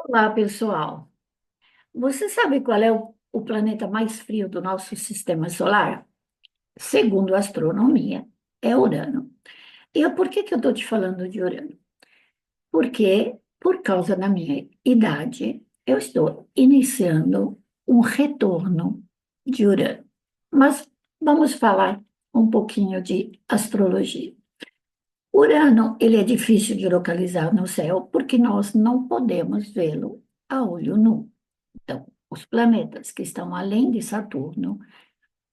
Olá, pessoal. Você sabe qual é o planeta mais frio do nosso sistema solar? Segundo a astronomia, é Urano. Por que que eu estou te falando de Urano? Porque, por causa da minha idade, eu estou iniciando um retorno de Urano. Mas vamos falar um pouquinho de astrologia. Urano, ele é difícil de localizar no céu porque nós não podemos vê-lo a olho nu. Então, os planetas que estão além de Saturno,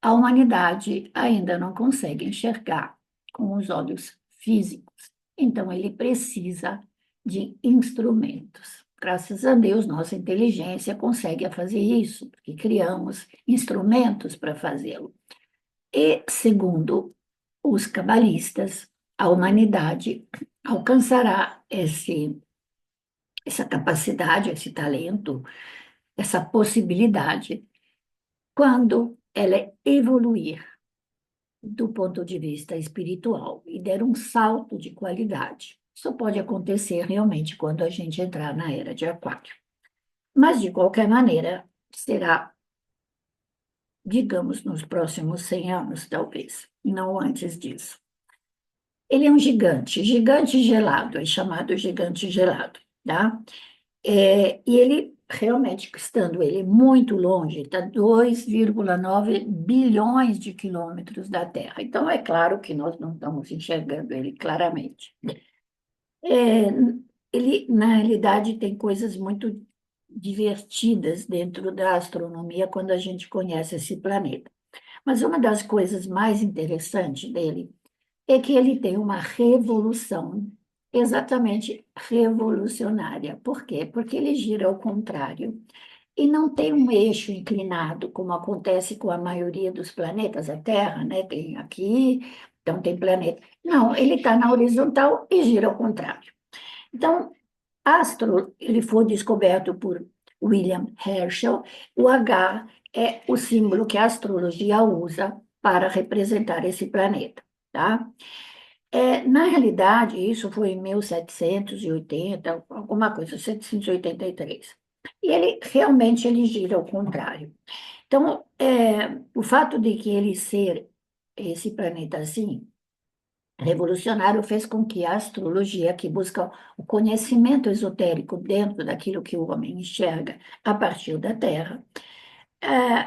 a humanidade ainda não consegue enxergar com os olhos físicos. Então, ele precisa de instrumentos. Graças a Deus, nossa inteligência consegue fazer isso, porque criamos instrumentos para fazê-lo. E, segundo os cabalistas, a humanidade alcançará essa capacidade, esse talento, essa possibilidade quando ela evoluir do ponto de vista espiritual e der um salto de qualidade. Isso pode acontecer realmente quando a gente entrar na era de Aquário. Mas, de qualquer maneira, será, digamos, nos próximos 100 anos, talvez, não antes disso. Ele é um gigante, gigante gelado, é chamado gigante gelado, tá? E ele, realmente, estando ele muito longe, está 2,9 bilhões de quilômetros da Terra. Então, é claro que nós não estamos enxergando ele claramente. É, ele, na realidade, tem coisas muito divertidas dentro da astronomia quando a gente conhece esse planeta. Mas uma das coisas mais interessantes dele é que ele tem uma revolução, exatamente revolucionária. Por quê? Porque ele gira ao contrário e não tem um eixo inclinado, como acontece com a maioria dos planetas, a Terra, né? Tem aqui, então tem planeta. Não, ele está na horizontal e gira ao contrário. Então, ele foi descoberto por William Herschel. O H é o símbolo que a astrologia usa para representar esse planeta, tá? Na realidade, isso foi em 1780, alguma coisa, 783. E ele realmente ele gira ao contrário. Então, o fato de que ele ser esse planeta assim, revolucionário, fez com que a astrologia, que busca o conhecimento esotérico dentro daquilo que o homem enxerga a partir da Terra,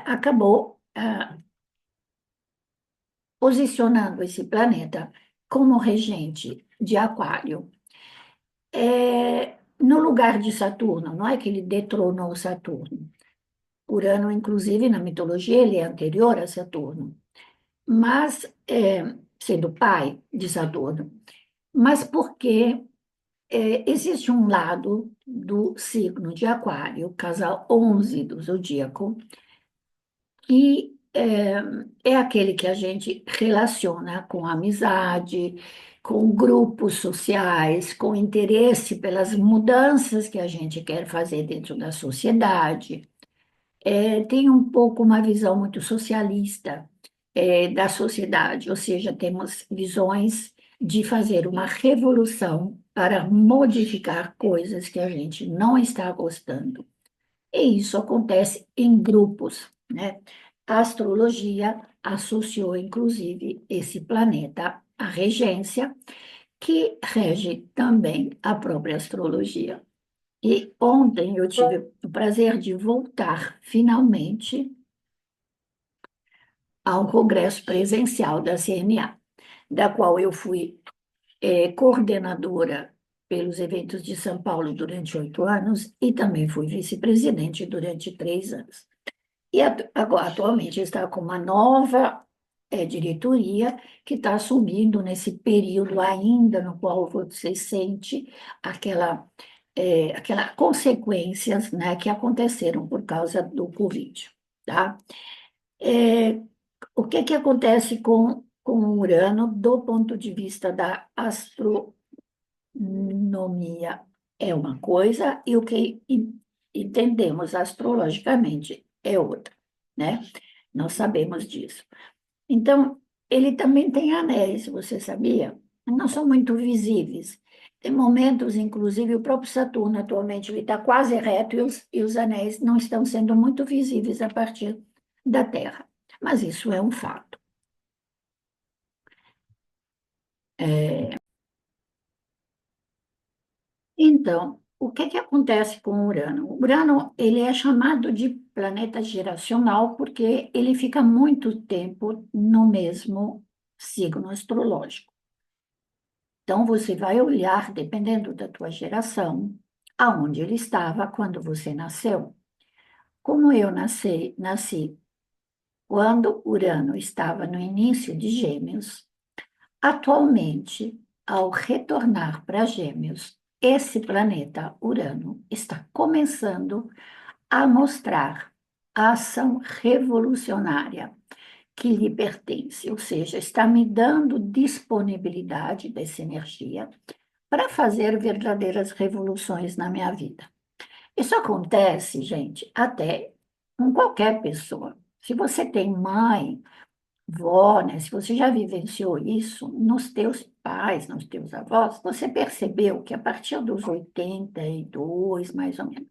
acabou posicionando esse planeta como regente de Aquário. No lugar de Saturno, não é que ele detronou Saturno. Urano, inclusive, na mitologia, ele é anterior a Saturno, mas sendo pai de Saturno. Mas porque existe um lado do signo de Aquário, casa 11 do zodíaco, que é aquele que a gente relaciona com amizade, com grupos sociais, com interesse pelas mudanças que a gente quer fazer dentro da sociedade. Tem um pouco uma visão muito socialista, da sociedade, ou seja, temos visões de fazer uma revolução para modificar coisas que a gente não está gostando. E isso acontece em grupos, né? A astrologia associou, inclusive, esse planeta à regência, que rege também a própria astrologia. E ontem eu tive o prazer de voltar, finalmente, a um congresso presencial da CNA, da qual eu fui coordenadora pelos eventos de São Paulo durante 8 anos e também fui vice-presidente durante 3 anos. E agora, atualmente, está com uma nova diretoria que está assumindo nesse período ainda no qual você sente aquela consequências, né, que aconteceram por causa do Covid, tá? É, o que que acontece com o Urano do ponto de vista da astronomia é uma coisa e o que entendemos astrologicamente é outra, né? Nós sabemos disso. Então, ele também tem anéis, você sabia? Não são muito visíveis. Em momentos, inclusive, o próprio Saturno atualmente ele está quase reto e os anéis não estão sendo muito visíveis a partir da Terra. Mas isso é um fato. É, então, o que que acontece com o Urano? O Urano, ele é chamado de planeta geracional porque ele fica muito tempo no mesmo signo astrológico. Então, você vai olhar, dependendo da tua geração, aonde ele estava quando você nasceu. Como eu nasci quando Urano estava no início de Gêmeos, atualmente, ao retornar para Gêmeos, esse planeta Urano está começando a mostrar a ação revolucionária que lhe pertence, ou seja, está me dando disponibilidade dessa energia para fazer verdadeiras revoluções na minha vida. Isso acontece, gente, até com qualquer pessoa. Se você tem mãe, vó, né, se você já vivenciou isso nos teus pais, nos teus avós, você percebeu que a partir dos 82, mais ou menos,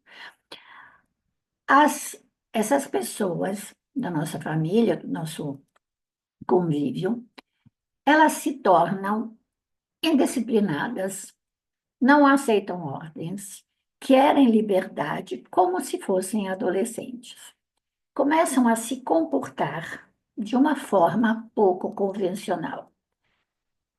as, essas pessoas da nossa família, do nosso convívio, elas se tornam indisciplinadas, não aceitam ordens, querem liberdade como se fossem adolescentes. Começam a se comportar de uma forma pouco convencional.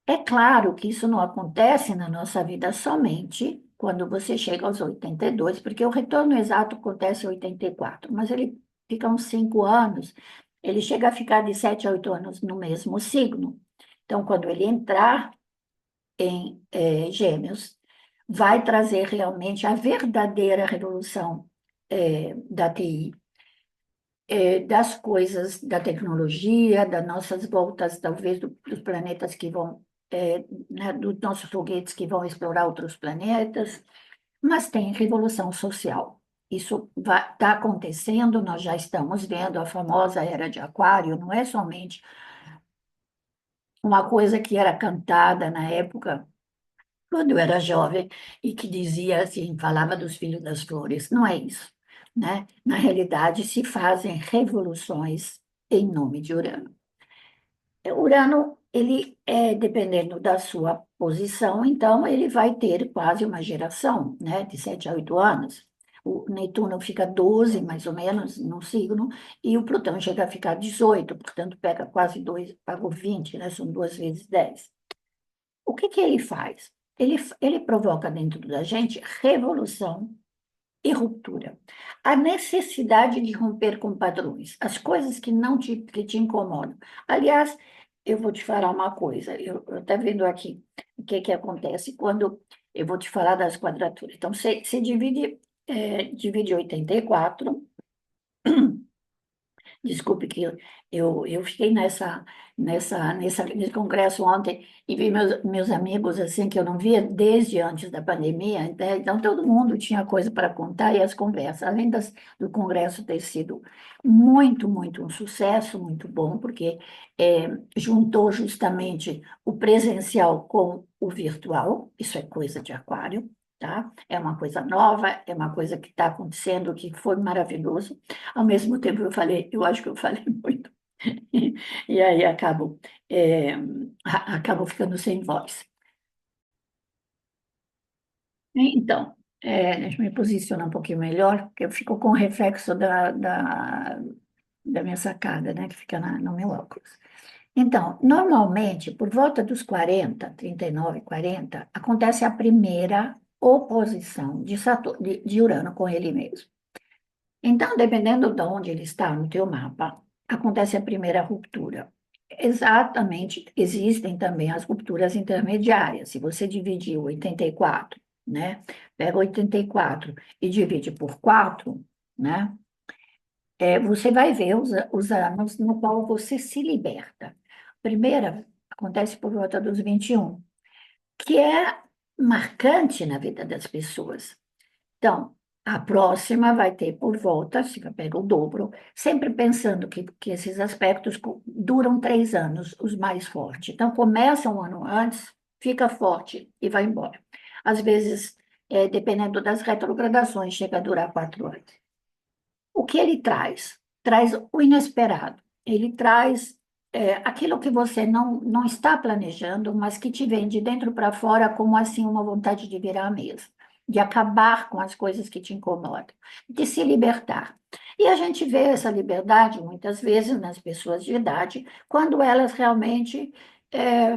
É claro que isso não acontece na nossa vida somente quando você chega aos 82, porque o retorno exato acontece em 84, mas ele fica uns 5 anos, ele chega a ficar de 7 a 8 anos no mesmo signo. Então, quando ele entrar em Gêmeos, vai trazer realmente a verdadeira revolução da TI, das coisas, da tecnologia, das nossas voltas, talvez dos planetas que vão, né, dos nossos foguetes que vão explorar outros planetas, mas tem revolução social. Isso está acontecendo, nós já estamos vendo a famosa era de Aquário, não é somente uma coisa que era cantada na época quando eu era jovem e que dizia assim, falava dos filhos das flores. Não é isso, né? Na realidade, se fazem revoluções em nome de Urano. Urano, ele é dependendo da sua posição, então ele vai ter quase uma geração, né, de 7 a 8 anos. O Netuno fica 12, mais ou menos, no signo, e o Plutão chega a ficar 18, portanto, pega quase 2, paga 20, né? São 2 vezes 10. O que que ele faz? Ele provoca dentro da gente revolução e ruptura. A necessidade de romper com padrões, as coisas que te incomodam. Aliás, eu vou te falar uma coisa, eu até vendo aqui o que que acontece quando eu vou te falar das quadraturas. Então, você divide 84. Desculpe que eu fiquei nesse congresso ontem e vi meus amigos assim que eu não via desde antes da pandemia, né? Então todo mundo tinha coisa para contar e as conversas, além do congresso ter sido muito um sucesso, muito bom, porque juntou justamente o presencial com o virtual, isso é coisa de aquário. Tá? É uma coisa nova, é uma coisa que está acontecendo, que foi maravilhoso. Ao mesmo tempo, eu acho que eu falei muito, e aí acabo ficando sem voz. Então, deixa eu me posicionar um pouquinho melhor, porque eu fico com o reflexo da minha sacada, né, que fica no meu óculos. Então, normalmente, por volta dos 40, 39, 40, acontece a primeira oposição de Urano com ele mesmo. Então, dependendo de onde ele está no teu mapa, acontece a primeira ruptura. Exatamente, existem também as rupturas intermediárias. Se você dividir o 84, né? Pega 84 e divide por 4, né? Você vai ver os anos no qual você se liberta. Primeira acontece por volta dos 21, que é marcante na vida das pessoas. Então, a próxima vai ter por volta, se pega o dobro, sempre pensando que esses aspectos duram 3 anos, os mais fortes. Então, começa um ano antes, fica forte e vai embora. às vezes, dependendo das retrogradações, chega a durar 4 anos. O que ele traz? Traz o inesperado. Ele traz aquilo que você não está planejando, mas que te vem de dentro para fora como assim uma vontade de virar a mesa, de acabar com as coisas que te incomodam, de se libertar. E a gente vê essa liberdade muitas vezes nas pessoas de idade, quando elas realmente é,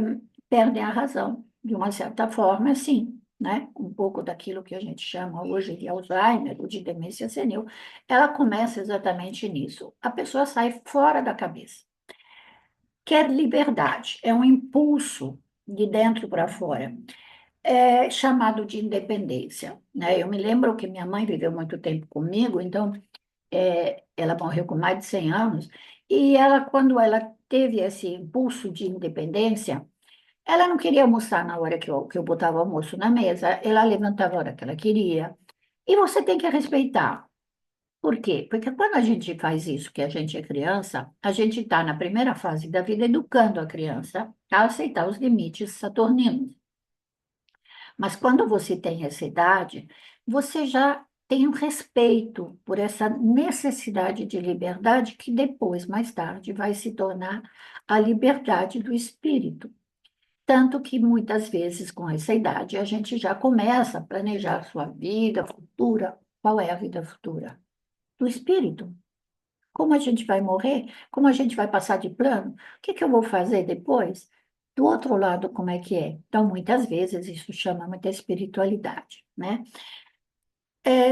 perdem a razão, de uma certa forma, sim, né? Um pouco daquilo que a gente chama hoje de Alzheimer ou de demência senil, ela começa exatamente nisso. A pessoa sai fora da cabeça. Quer liberdade, é um impulso de dentro para fora, é chamado de independência, né? Eu me lembro que minha mãe viveu muito tempo comigo, então ela morreu com mais de 100 anos, e ela, quando ela teve esse impulso de independência, ela não queria almoçar na hora que eu botava o almoço na mesa, ela levantava a hora que ela queria, e você tem que respeitar. Por quê? Porque quando a gente faz isso, que a gente é criança, a gente está na primeira fase da vida educando a criança a aceitar os limites saturninos. Mas quando você tem essa idade, você já tem um respeito por essa necessidade de liberdade que depois, mais tarde, vai se tornar a liberdade do espírito. Tanto que muitas vezes, com essa idade, a gente já começa a planejar a sua vida futura. Qual é a vida futura? Do espírito. Como a gente vai morrer? Como a gente vai passar de plano? O que que eu vou fazer depois? Do outro lado, como é que é? Então, muitas vezes, isso chama muita espiritualidade, né?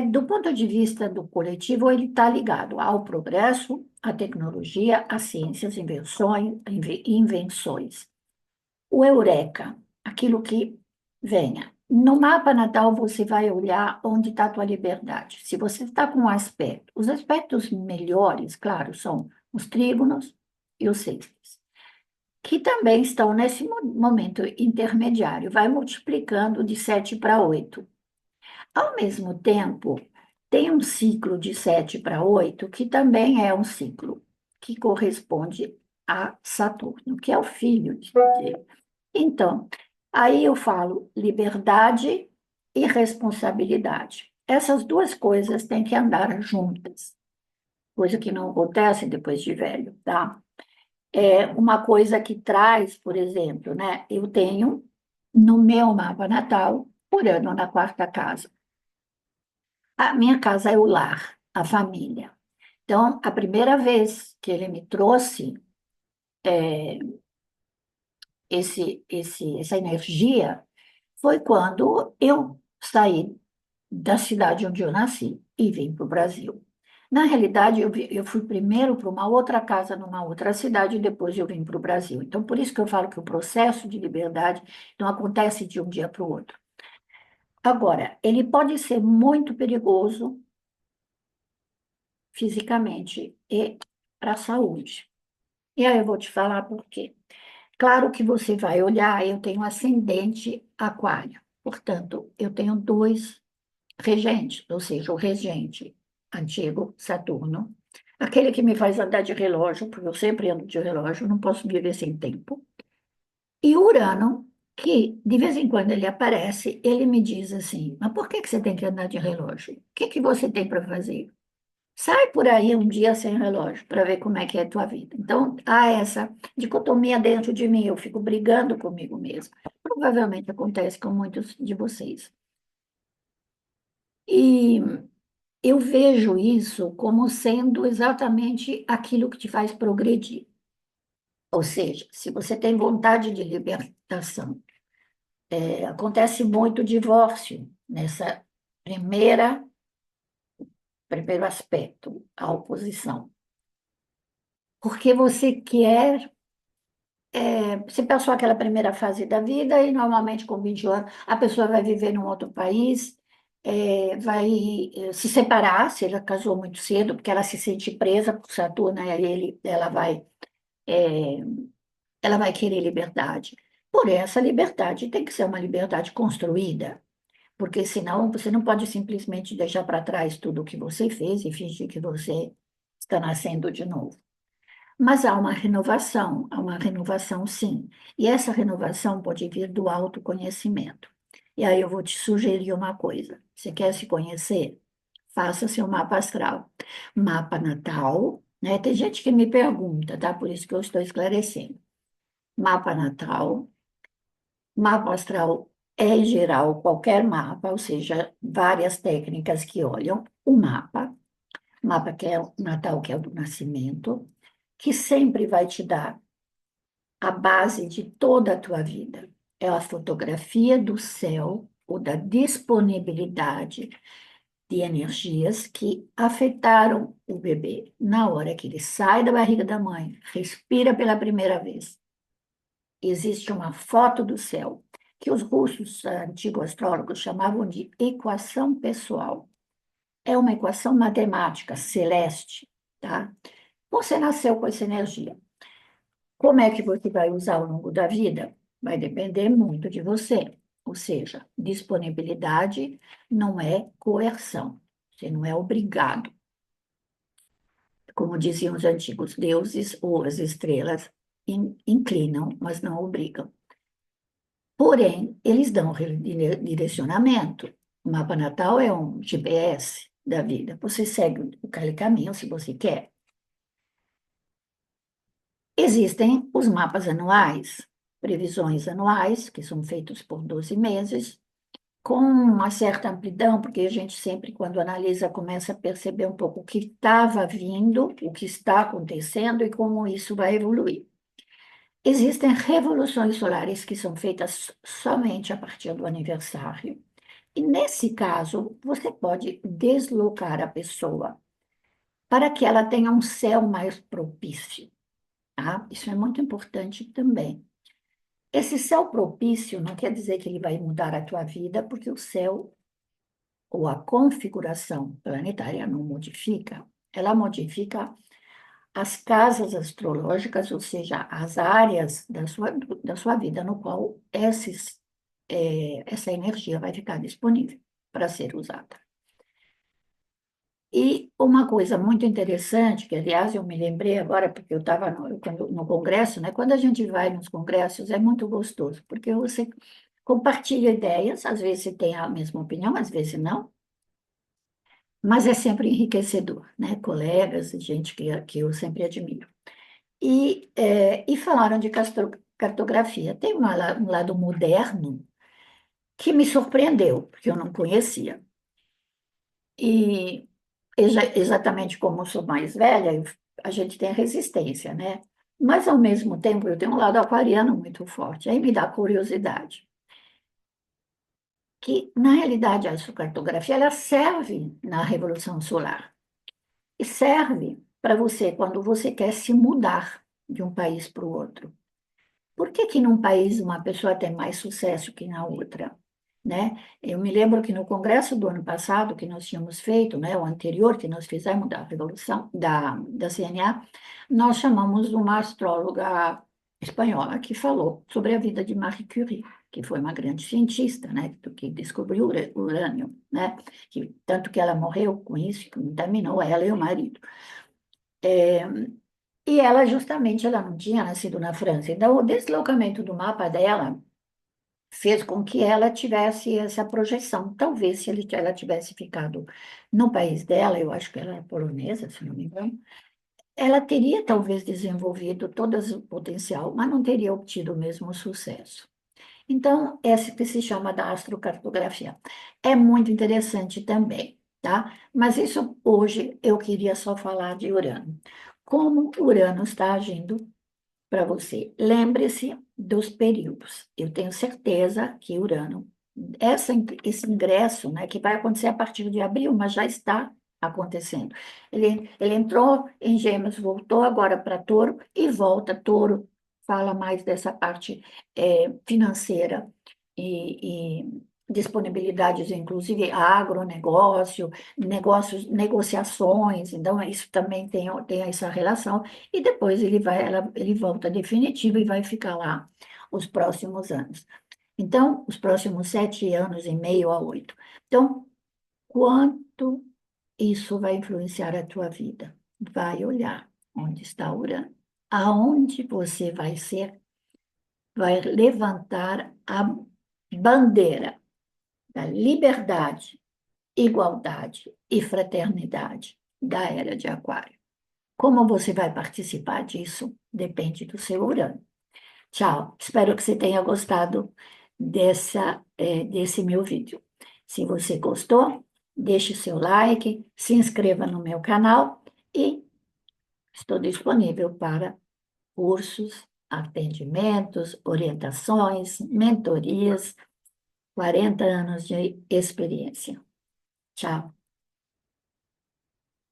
Do ponto de vista do coletivo, ele está ligado ao progresso, à tecnologia, às ciências, invenções. O eureka, aquilo que venha. No mapa natal, você vai olhar onde está a tua liberdade. Se você está com um aspecto, os aspectos melhores, claro, são os trígonos e os sextos, que também estão nesse momento intermediário, vai multiplicando de 7 para 8. Ao mesmo tempo, tem um ciclo de 7 para 8, que também é um ciclo que corresponde a Saturno, que é o filho de. Então, aí eu falo liberdade e responsabilidade. Essas duas coisas têm que andar juntas, coisa que não acontece depois de velho, tá? É uma coisa que traz, por exemplo, né? Eu tenho no meu mapa natal, Urano na quarta casa. A minha casa é o lar, a família. Então, a primeira vez que ele me trouxe essa energia foi quando eu saí da cidade onde eu nasci e vim para o Brasil. Na realidade, eu fui primeiro para uma outra casa numa outra cidade e depois eu vim para o Brasil. Então, por isso que eu falo que o processo de liberdade não acontece de um dia para o outro. Agora, ele pode ser muito perigoso fisicamente e para a saúde. E aí eu vou te falar por quê. Claro que você vai olhar, eu tenho ascendente aquário. Portanto, eu tenho dois regentes, ou seja, o regente antigo, Saturno, aquele que me faz andar de relógio, porque eu sempre ando de relógio, não posso viver sem tempo, e Urano, que de vez em quando ele aparece, ele me diz assim: mas por que que você tem que andar de relógio? O que que você tem para fazer? Sai por aí um dia sem relógio para ver como é que é a tua vida. Então, há essa dicotomia dentro de mim, eu fico brigando comigo mesma. Provavelmente acontece com muitos de vocês. E eu vejo isso como sendo exatamente aquilo que te faz progredir. Ou seja, se você tem vontade de libertação, acontece muito divórcio nessa primeiro aspecto, a oposição. Porque você quer você passou aquela primeira fase da vida e normalmente com 20 anos a pessoa vai viver num outro país, vai se separar, se ela casou muito cedo, porque ela se sente presa por Saturno, e aí é, ela vai querer liberdade. Porém, essa liberdade tem que ser uma liberdade construída, porque senão você não pode simplesmente deixar para trás tudo o que você fez e fingir que você está nascendo de novo. Mas há uma renovação sim. E essa renovação pode vir do autoconhecimento. E aí eu vou te sugerir uma coisa. Você quer se conhecer? Faça seu mapa astral. Mapa natal, né? Tem gente que me pergunta, tá? Por isso que eu estou esclarecendo. Mapa natal, mapa astral é, em geral, qualquer mapa, ou seja, várias técnicas que olham o mapa que é o natal, que é o do nascimento, que sempre vai te dar a base de toda a tua vida. É a fotografia do céu ou da disponibilidade de energias que afetaram o bebê na hora que ele sai da barriga da mãe, respira pela primeira vez. Existe uma foto do céu que os russos antigos astrólogos chamavam de equação pessoal. É uma equação matemática celeste, tá? Você nasceu com essa energia. Como é que você vai usar ao longo da vida? Vai depender muito de você. Ou seja, disponibilidade não é coerção. Você não é obrigado. Como diziam os antigos deuses ou as estrelas, inclinam, mas não obrigam. Porém, eles dão direcionamento. O mapa natal é um GPS da vida. Você segue aquele caminho se você quer. Existem os mapas anuais, previsões anuais, que são feitos por 12 meses, com uma certa amplidão, porque a gente sempre, quando analisa, começa a perceber um pouco o que estava vindo, o que está acontecendo e como isso vai evoluir. Existem revoluções solares que são feitas somente a partir do aniversário. E nesse caso, você pode deslocar a pessoa para que ela tenha um céu mais propício, tá? Isso é muito importante também. Esse céu propício não quer dizer que ele vai mudar a tua vida, porque o céu ou a configuração planetária não modifica, ela modifica as casas astrológicas, ou seja, as áreas da sua vida no qual essa energia vai ficar disponível para ser usada. E uma coisa muito interessante, que aliás eu me lembrei agora, porque eu estava no congresso, né? Quando a gente vai nos congressos é muito gostoso, porque você compartilha ideias, às vezes você tem a mesma opinião, às vezes não, mas é sempre enriquecedor, né? Colegas, gente que eu sempre admiro. E falaram de cartografia. Tem um lado moderno que me surpreendeu, porque eu não conhecia. E exatamente como eu sou mais velha, a gente tem resistência, né? Mas, ao mesmo tempo, eu tenho um lado aquariano muito forte. Aí me dá curiosidade. Que, na realidade, a astrocartografia, ela serve na Revolução Solar. E serve para você quando você quer se mudar de um país para o outro. Por que que num país uma pessoa tem mais sucesso que na outra? Né? Eu me lembro que no congresso do ano passado que nós tínhamos feito, né, o anterior que nós fizemos da Revolução, da CNA, nós chamamos uma astróloga espanhola que falou sobre a vida de Marie Curie, que foi uma grande cientista, né, que descobriu o urânio, né, tanto que ela morreu com isso, que contaminou ela e o marido. E ela justamente ela não tinha nascido na França, então o deslocamento do mapa dela fez com que ela tivesse essa projeção. Talvez se ela tivesse ficado no país dela, eu acho que ela é polonesa, se não me engano, ela teria talvez desenvolvido todo o potencial, mas não teria obtido o mesmo sucesso. Então, essa que se chama da astrocartografia. É muito interessante também, tá? Mas isso hoje eu queria só falar de Urano. Como Urano está agindo para você. Lembre-se dos períodos. Eu tenho certeza que Urano, esse ingresso, né, que vai acontecer a partir de abril, mas já está acontecendo. Ele entrou em Gêmeos, voltou agora para Touro e volta. Touro fala mais dessa parte financeira e disponibilidades, inclusive agronegócio, negociações, então isso também tem essa relação, e depois ele volta definitivo e vai ficar lá os próximos anos. Então, os próximos 7 anos e meio a 8. Então, quanto isso vai influenciar a tua vida? Vai olhar onde está Urano. Aonde você vai levantar a bandeira. da liberdade, igualdade e fraternidade da era de Aquário. Como você vai participar disso depende do seu Urano. Tchau. Espero que você tenha gostado desse meu vídeo. Se você gostou, deixe seu like, se inscreva no meu canal e estou disponível para cursos, atendimentos, orientações, mentorias, 40 anos de experiência. Tchau.